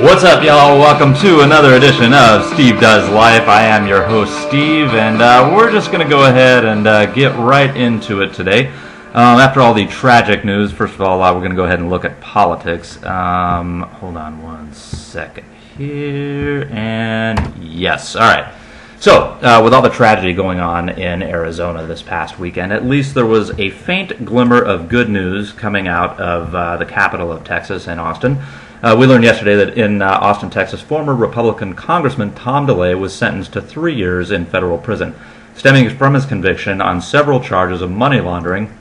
What's up, y'all? Welcome to another edition of Steve Does Life. I am your host, Steve, and we're just going to go ahead and get right into it today. After all the tragic news, first of all, we're going to go ahead and look at politics. Hold on one second here, and yes, all right. So, with all the tragedy going on in Arizona this past weekend, at least there was a faint glimmer of good news coming out of the capital of Texas in Austin. We learned yesterday that in Austin, Texas, former Republican Congressman Tom DeLay was sentenced to 3 years in federal prison, stemming from his conviction on several charges of money laundering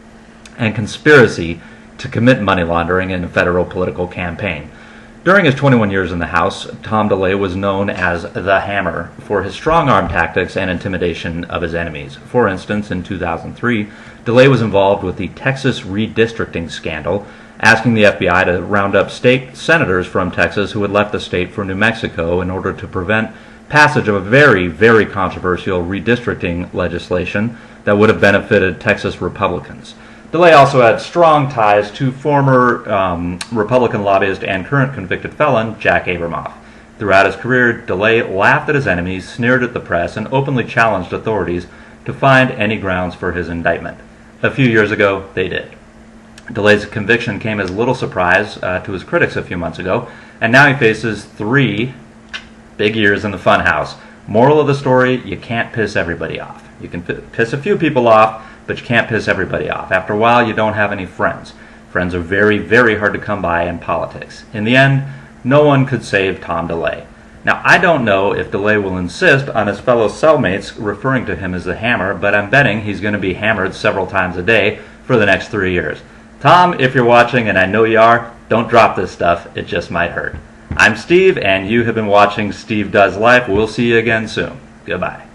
and conspiracy to commit money laundering in a federal political campaign. During his 21 years in the House, Tom DeLay was known as the Hammer for his strong-arm tactics and intimidation of his enemies. For instance, in 2003, DeLay was involved with the Texas redistricting scandal, asking the FBI to round up state senators from Texas who had left the state for New Mexico in order to prevent passage of a very, very controversial redistricting legislation that would have benefited Texas Republicans. DeLay also had strong ties to former Republican lobbyist and current convicted felon Jack Abramoff. Throughout his career, DeLay laughed at his enemies, sneered at the press, and openly challenged authorities to find any grounds for his indictment. A few years ago, they did. DeLay's conviction came as little surprise to his critics a few months ago, and now he faces 3 big years in the funhouse. Moral of the story, you can't piss everybody off. You can piss a few people off, but you can't piss everybody off. After a while, you don't have any friends. Friends are very, very hard to come by in politics. In the end, no one could save Tom DeLay. Now, I don't know if DeLay will insist on his fellow cellmates referring to him as the Hammer, but I'm betting he's going to be hammered several times a day for the next 3 years. Tom, if you're watching, and I know you are, don't drop this stuff. It just might hurt. I'm Steve, and you have been watching Steve Does Life. We'll see you again soon. Goodbye.